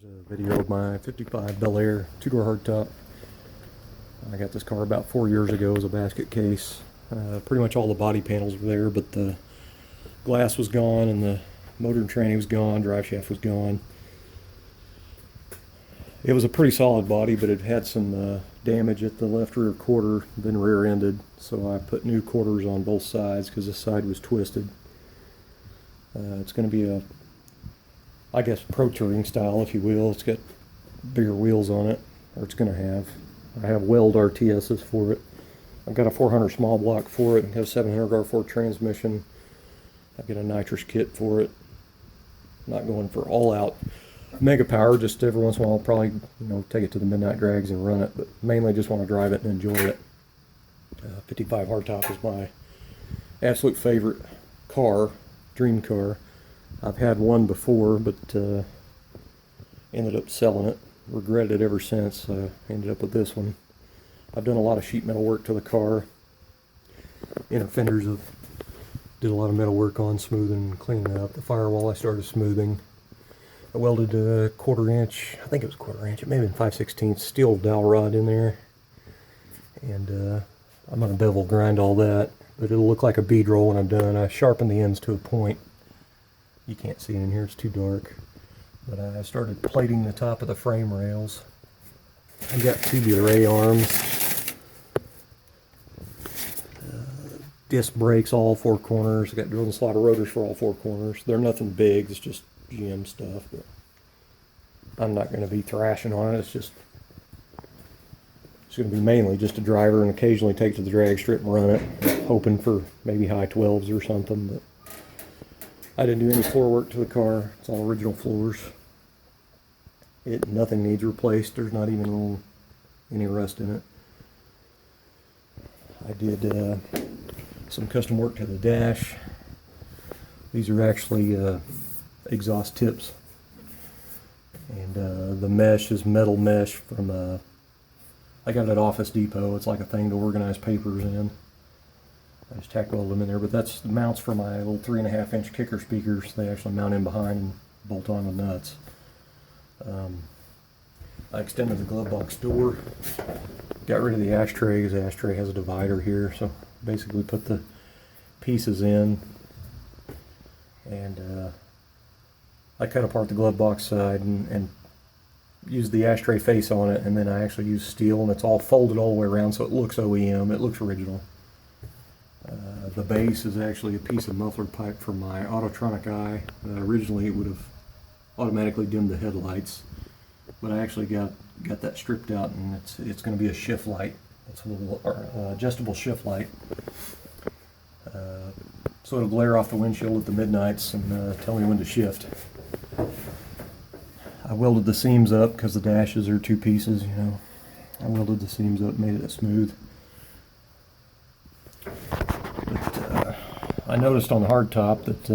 Here's a video of my 55 Belair two-door hardtop. I got this car about 4 years ago as a basket case. Pretty much all the body panels were there, but the glass was gone and the motor and tranny was gone, drive shaft was gone. It was a pretty solid body, but it had some damage at the left rear quarter, been rear-ended, so I put new quarters on both sides because this side was twisted. It's going to be a, I guess, pro touring style, if you will. It's got bigger wheels on it, or it's going to have. I have weld RTSs for it. I've got a 400 small block for it and have 700 R4 transmission. I've got a nitrous kit for it. Not going for all out mega power, just every once in a while I'll probably take it to the midnight drags and run it, but mainly just want to drive it and enjoy it. 55 hardtop is my absolute favorite car, dream car. I've had one before, but ended up selling it. Regretted it ever since. Ended up with this one. I've done a lot of sheet metal work to the car. Inner fenders did a lot of metal work on, smoothing and cleaning up. The firewall I started smoothing. I welded a 1/4 inch, I think it was 1/4 inch, it may have been 5/16 steel dowel rod in there. And I'm going to bevel grind all that, but it'll look like a bead roll when I'm done. I sharpened the ends to a point. You can't see it in here, it's too dark. But I started plating the top of the frame rails. I got tubular A-arms. Disc brakes all four corners. I got drill and slaughter rotors for all four corners. They're nothing big, it's just GM stuff, but I'm not going to be thrashing on it. It's going to be mainly just a driver and occasionally take to the drag strip and run it, hoping for maybe high 12s or something. But I didn't do any floor work to the car. It's all original floors. Nothing needs replaced. There's not even any rust in it. I did some custom work to the dash. These are actually exhaust tips, and the mesh is metal mesh from I got it at Office Depot. It's like a thing to organize papers in. I just tack welded them in there, but that's the mounts for my little 3.5 inch kicker speakers. They actually mount in behind and bolt on with nuts. I extended the glove box door, got rid of the ashtray because the ashtray has a divider here, so basically put the pieces in, and I cut apart the glove box side and used the ashtray face on it, and then I actually used steel, and it's all folded all the way around so it looks OEM, it looks original. The base is actually a piece of muffler pipe for my Autotronic eye. Originally it would have automatically dimmed the headlights, but I actually got that stripped out, and it's going to be a shift light. It's a little adjustable shift light. So it'll glare off the windshield at the midnights and tell me when to shift. I welded the seams up because the dashes are two pieces, I welded the seams up, made it smooth. But I noticed on the hardtop that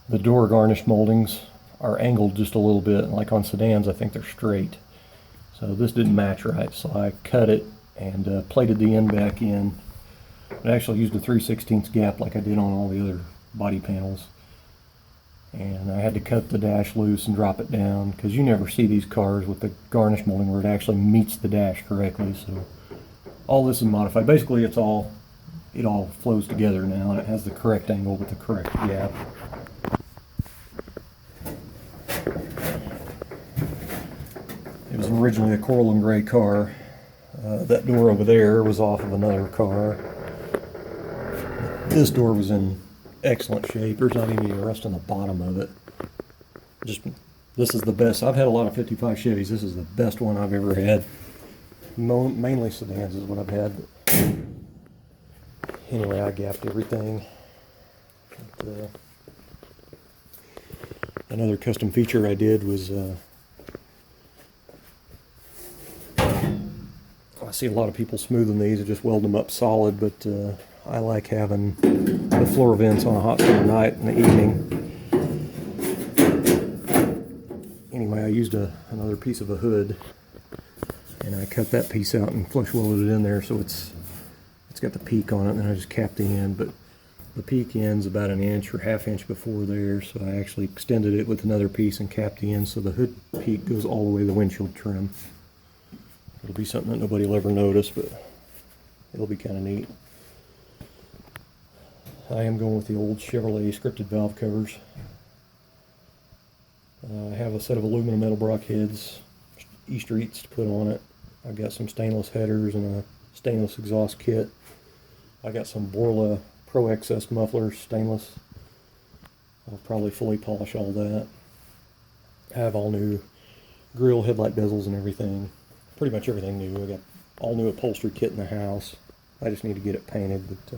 the door garnish moldings are angled just a little bit. Like on sedans, I think they're straight. So this didn't match right, so I cut it and plated the end back in. I actually used a 3/16 gap like I did on all the other body panels. And I had to cut the dash loose and drop it down, because you never see these cars with the garnish molding where it actually meets the dash correctly. So all this is modified. Basically it all flows together now, and it has the correct angle with the correct gap. It was originally a coral and gray car. That door over there was off of another car. This door was in excellent shape. There's not even any rust on the bottom of it. This is the best. I've had a lot of 55 Chevys. This is the best one I've ever had. Mainly sedans is what I've had. Anyway, I gapped everything. But, another custom feature I did was I see a lot of people smoothing these and just weld them up solid, but I like having the floor vents on a hot summer night in the evening. Anyway, I used another piece of a hood, and I cut that piece out and flush welded it in there so it's got the peak on it, and then I just capped the end. But the peak end's about an inch or ½ inch before there, so I actually extended it with another piece and capped the end so the hood peak goes all the way to the windshield trim. It'll be something that nobody will ever notice, but it'll be kind of neat. I am going with the old Chevrolet scripted valve covers. I have a set of aluminum metal Brock heads, E-streets to put on it. I've got some stainless headers and a stainless exhaust kit. I got some Borla Pro XS mufflers, stainless. I'll probably fully polish all that. I have all new grill, headlight bezels and everything. Pretty much everything new. I got all new upholstery kit in the house. I just need to get it painted. But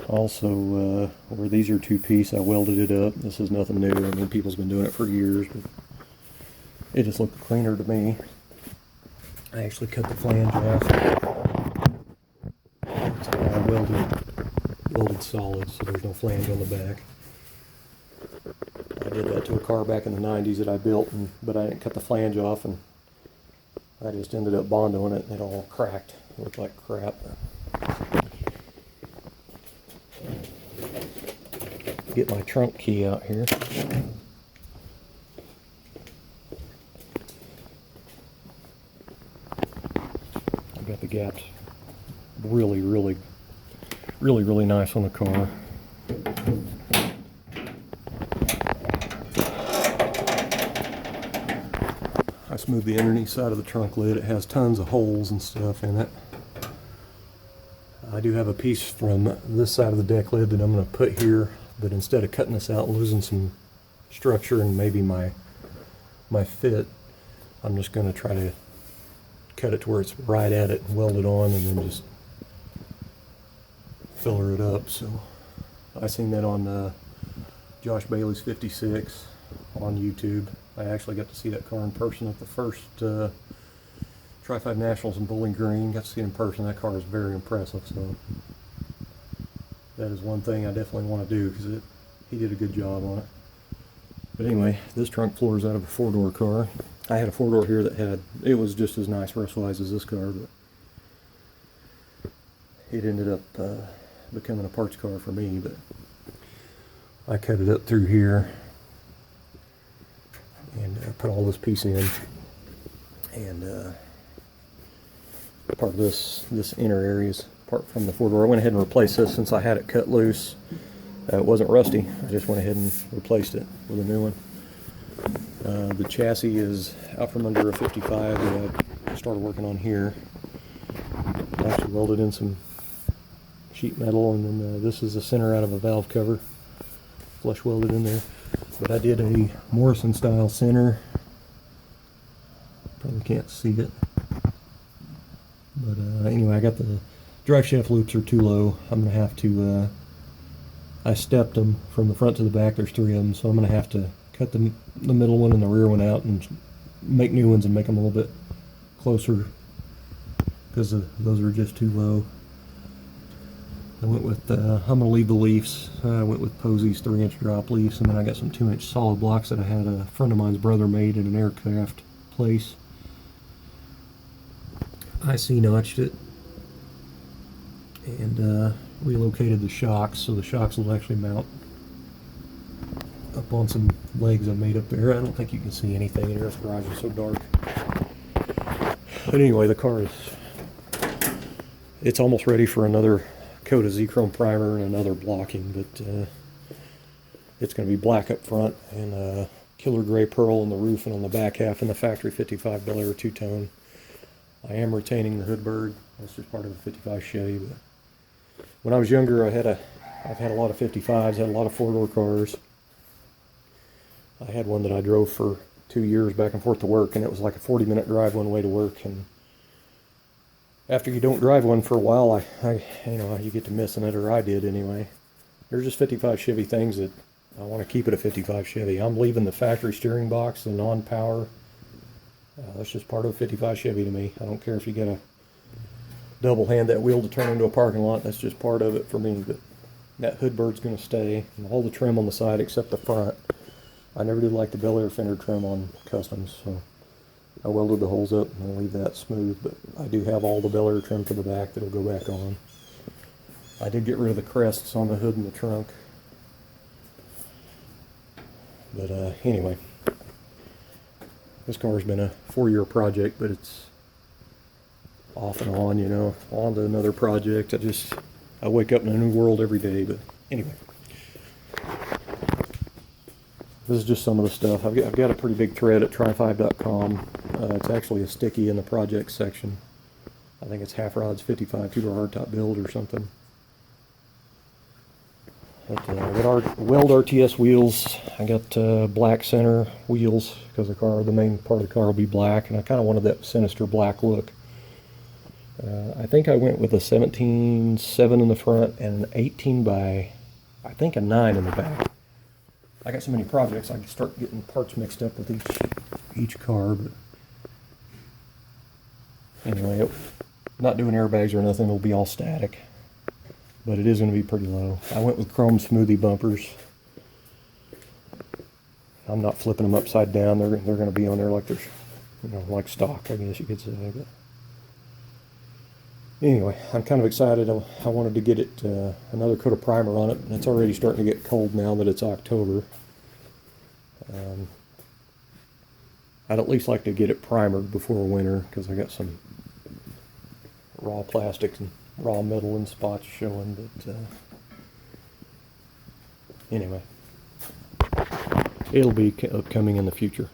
also, where these are two-piece, I welded it up. This is nothing new. I mean, people's been doing it for years, but it just looked cleaner to me. I actually cut the flange off. I welded solid, so there's no flange on the back. I did that to a car back in the 90s that I built, but I didn't cut the flange off, and I just ended up bondoing it, and it all cracked. It looked like crap. Get my trunk key out here. I've got the gaps really nice on the car. I smoothed the underneath side of the trunk lid. It has tons of holes and stuff in it. I do have a piece from this side of the deck lid that I'm going to put here, but instead of cutting this out and losing some structure and maybe my fit, I'm just going to try to cut it to where it's right at it and weld it on and then just filler it up. So I seen that on Josh Bailey's 56 on YouTube. I actually got to see that car in person at the first Tri-5 Nationals in Bowling Green. Got to see it in person. That car is very impressive. So that is one thing I definitely want to do because he did a good job on it. But anyway, this trunk floor is out of a 4-door car. I had a 4-door here that it was just as nice rust-wise as this car, but it ended up becoming a parts car for me. But I cut it up through here and put all this piece in, and part of this inner area is part from the 4-door. I went ahead and replaced this since I had it cut loose. It wasn't rusty. I just went ahead and replaced it with a new one. The chassis is out from under a 55 that I started working on here. I actually welded in some sheet metal, and then this is the center out of a valve cover, flush welded in there. But I did a Morrison style center. Probably can't see it. But anyway, I got the drive shaft loops are too low. I'm going to have to, I stepped them from the front to the back. There's 3 of them, so I'm going to have to cut the middle one and the rear one out and make new ones and make them a little bit closer because those are just too low. I went with, I'm going to leave the leafs. I went with Posey's 3-inch drop leafs, and then I got some 2-inch solid blocks that I had a friend of mine's brother made in an aircraft place. I C-notched it and relocated the shocks, so the shocks will actually mount up on some legs I made up there. I don't think you can see anything in here. This garage is so dark. But anyway, the car it's almost ready for another coat of Z-Chrome primer and another blocking, but it's going to be black up front and killer gray pearl on the roof and on the back half in the factory 55 Belair two-tone. I am retaining the hood bird. That's just part of a 55 Chevy. But when I was younger, I've had a lot of 55s, had a lot of 4-door cars. I had one that I drove for 2 years back and forth to work, and it was like a 40-minute drive one way to work. And after you don't drive one for a while, you get to missing it, or I did anyway. There's just 55 Chevy things that I want to keep it a 55 Chevy. I'm leaving the factory steering box, the non-power. That's just part of a 55 Chevy to me. I don't care if you got to double hand that wheel to turn into a parking lot. That's just part of it for me. But that hood bird's going to stay. And all the trim on the side except the front. I never did like the Belair fender trim on customs, so I welded the holes up and I'll leave that smooth. But I do have all the Belair trim for the back that'll go back on. I did get rid of the crests on the hood and the trunk. But anyway, this car's been a 4-year project, but it's off and on, you know, on to another project. I wake up in a new world every day. But anyway, this is just some of the stuff. I've got a pretty big thread at try5.com. It's actually a sticky in the project section. I think it's Hafrods 55 2-bar hardtop build or something. But, I got weld RTS wheels. I got black center wheels because the main part of the car will be black, and I kind of wanted that sinister black look. I think I went with a 17.7 in the front and an 18 by, I think, a 9 in the back. I got so many projects I can start getting parts mixed up with each car. But anyway, not doing airbags or nothing. It'll be all static. But it is going to be pretty low. I went with chrome smoothie bumpers. I'm not flipping them upside down. They're going to be on there like they're, you know, like stock, I guess you could say. But anyway, I'm kind of excited. I wanted to get it another coat of primer on it, and it's already starting to get cold now that it's October. I'd at least like to get it primered before winter because I got some raw plastics and raw metal and spots showing. But anyway, it'll be upcoming in the future.